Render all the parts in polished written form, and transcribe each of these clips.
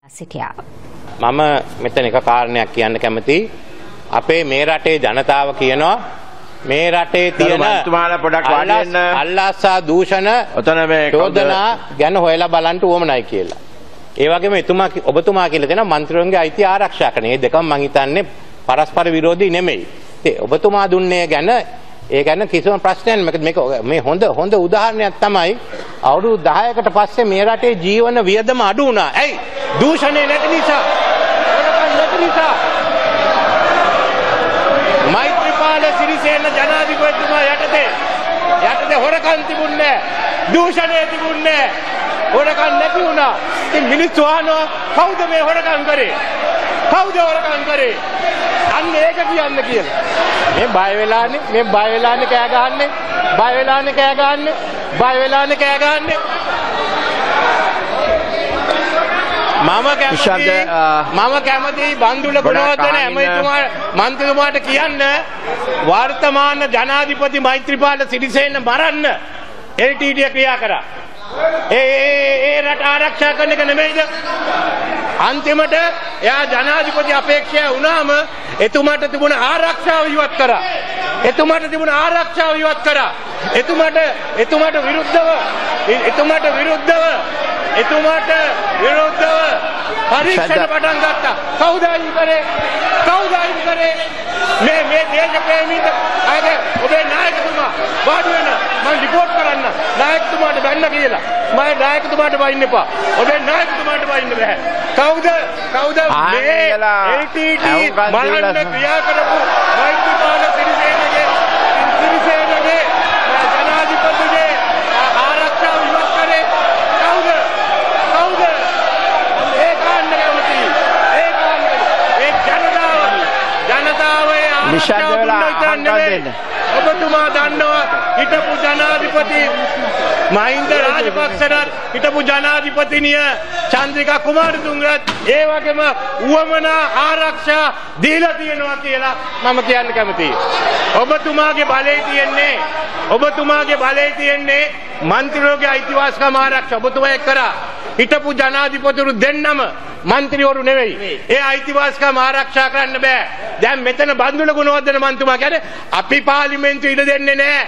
සිටියා. මම මෙතන එක කාරණයක් කියන්න කැමතියි. අපේ මේ රටේ ජනතාව කියනවා මේ රටේ තියෙන අල්ලාස්සා දූෂණ චෝදනා ගැන හොයලා බලන්න උවමනයි කියලා. ඒ වගේම ඔබතුමා කියලා දෙනවා මන්ත්‍රීවරුන්ගේ අයිතිය ආරක්ෂා කරන. මේ දෙකම මං හිතන්නේ පරස්පර විරෝධී නෙමෙයි. ඒ ඔබතුමා දුන්නේ ගැන ඒ ගැන කිසිම ප්‍රශ්නයක් නැහැ. මේ හොඳ උදාහරණයක් තමයි අවුරුදු 10කට පස්සේ මේ රටේ ජීවන වියදම අඩු වුණා. ඇයි? දූෂණය නැති නිසා. නැති නිසා. මෛත්‍රීපාල සිරිසේන ජනාධිපතිතුමා යටතේ හොරකම් තිබුණේ නැහැ. දූෂණය තිබුණේ නැහැ. හොරකම් නැති වුණා. ඉතින් මිනිස්සු අහනවා කවුද මේ හොරකම් කරේ? කවුද හොරකම් කරේ? අන්න ඒක කියන්න කියලා. මේ බය වෙලානේ කෑ ගහන්නේ. බය වෙලානේ කෑ ගහන්නේ. මම කැමති බන්දුල ගුණවර්ධන මන්ත්‍රීතුමාට කියන්න වර්තමාන ජනාධිපති මෛත්‍රීපාල සිරිසේන මරන්න LTT ක්‍රියා කරා. ඒ රට ආරක්ෂා කරන එක නෙමෙයිද? අන්තිමට එයා ජනාධිපති අපේක්ෂා වුණාම එතුමාට තිබුණ ආරක්ෂාව ඉවත් කරා. එතුමාට විරුද්ධව පරීක්ෂණ පටන් ගත්තා. කවුද අයින් කරේ? මේ දේශප්‍රේමීද? ඔබේ නායකතුමා වාඩි වෙන මම රිපෝට් කරන්න. නායකතුමාට බැන්න කියලා. මම නායකතුමාට වයින්න එපා. ඔබේ නායකතුමාට වයින්න බෑ. කවුද මේ LTT මරන්න ක්‍රියා කරපු මෛත්‍රීපාල සිරිසේනගේ ජනාධිපතිගේ ආරක්ෂාව ඉවත් කරේ කවුද? ඒ කාණ්ඩ කැමති. ඒ ජනතාවේ ආරක්ෂාව දුන්නා. ඔබතුමා දන්නවා හිටපු ජනාධිපති මහින්ද රාජපක්ෂට හිටපු ජනාධිපතිනිය චන්ද්‍රිකා කුමාරතුංගත් ඒ වගේම උවමනා ආරක්ෂා දීලා තියෙනවා කියලා මම කියන්න කැමතියි. ඔබතුමාගේ බලේ තියෙන්නේ මන්ත්‍රීවරුගේ අයිතිවාසිකම් ආරක්ෂා. ඔබතුමා එක් කරා හිටපු ජනාධිපතිවරු දෙන්නම මන්ත්‍රීවරු නෙවෙයි. ඒ අයිතිවාසිකම් ආරක්ෂා කරන්න බෑ. දැන් මෙතන බන්දුල ගුණවර්ධන මන්ත්‍රීතුමා කියන්නේ අපි පාර්ලිමේන්තුවේ ඉඩ දෙන්නේ නැහැ.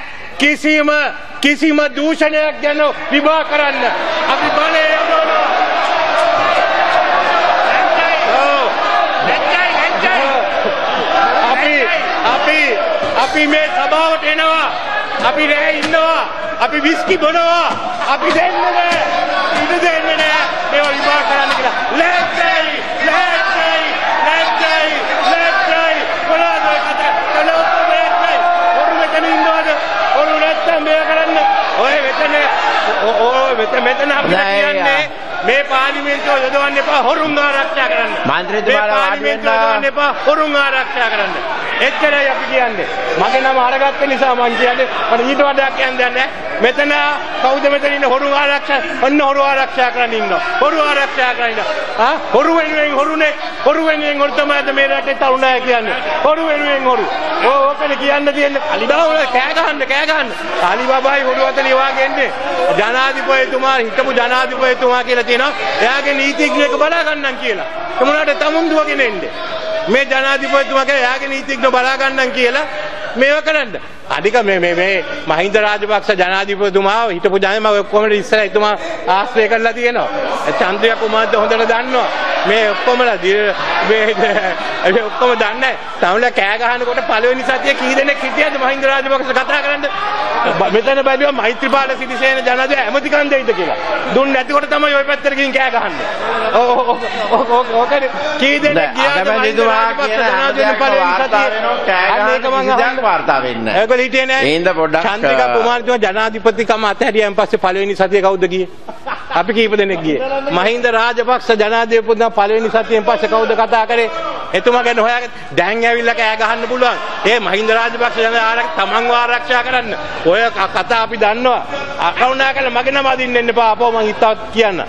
කිසිම දූෂණයක් ගැන විභාග කරන්න. අපි බලේ යනවා. අපි මේ සභාවට එනවා. අපි රැ ඉන්නවා. අපි විස්කි බොනවා. අපි දෙන්නේ නැහැ. ඉඩ දෙන්නේ නැහැ. මේවා විභාග කරන්න කියලා. ලැජ්ජයි. මොනවද කතා? කලොත් ඔරු මෙතන ඉන්නවද? ඔරු නැත්තම් මේ කරන්න. ඔය මෙතන අපිට කියන්නේ මේ පාර්ලිමේන්තුව යොදවන්න එපා හොරුන් ආරක්ෂා කරන්න. මන්ත්‍රීතුමාලා වාඩි වෙන්න එපා හොරුන් ආරක්ෂා කරන්න. එච්චරයි අපි කියන්නේ. මගේ නම අරගත්ත නිසා මං කියන්නේ මට ඊට වඩා කියන්න දෙයක් නැහැ. මෙතන කවුද මෙතන ඉන්න හොරු ආරක්ෂා? ඔන්න හොරු ආරක්ෂා කරන්න ඉන්නවා. හොරු හොරු වෙනුවෙන් හොරු තමයි මේ රටේ තරුණය කියන්නේ. හොරු වෙනුවෙන් හොරු. ඕකනේ කියන්න තියෙන්නේ. අලිදාවල කෑ ගහන්න. අලිබාබායි හොරු අතලිය වාගේ එන්නේ. හිටපු ජනාධිපතිතුමා කියලා තියෙනවා. එයාගේ නීතිඥයෙක් බලා ගන්නම් කියලා. ඒ මොනවාට තමුන්දුවගෙන එන්නේ. මේ ජනාධිපතිතුමා කියලා එයාගේ නීතිඥ බලා ගන්නම් කියලා මේව කරන්න. අනික මේ මහින්ද රාජපක්ෂ ජනාධිපතිතුමා හිටපු ජනම ඔක්කොම ඉස්සරහ එතුමා ආශ්‍රය කරලා තියෙනවා. චන්ද්‍රිකා කුමාරද හොඳට දන්නවා. මේ ඔක්කොමලා මේ ඔක්කොම දන්නේ. තමල කෑ ගහනකොට පළවෙනි සතිය කී දෙනෙක් හිටියද මහින්ද රාජපක්ෂ කතා කරන්න? මෙතන බැලුවා මෛත්‍රීපාල සිරිසේන ජනාධිපති ඇමතිකම් දෙයිද කියලා. දුන්නේ නැතිකොට තමයි ওই පැත්තට ගිහින් කෑ ගහන්නේ. ඕකනේ කී දෙනෙක් ගියාද මහින්ද රාජපක්ෂ ජනාධිපති පළවෙනි සතිය අනේක මං වාර්තා වෙන්නේ. ඒගොල්ලෝ හිටියේ නෑ. චන්ද්‍රිකා කුමාරතුමා ජනාධිපතිකම අතහැරියන් පස්සේ පළවෙනි සතිය කවුද ගියේ? අපි කීප දෙනෙක් ගියේ. මහින්ද රාජපක්ෂ ජනාධිපතිතුමා පළවෙනි සතියෙන් පස්සේ කවුද කතා කරේ? එතුමා ගැන හොයාගෙන දැන් ඇවිල්ලා කෑ ගහන්න පුළුවන්. ඒ මහින්ද රාජපක්ෂ ජනාධිපති තමන්ව ආරක්ෂා කරන්න. ඔය කතා අපි දන්නවා. අකරුණා කරලා මගේ නම අදින්න එන්න එපා. අපෝ මං හිතවත් කියන්න.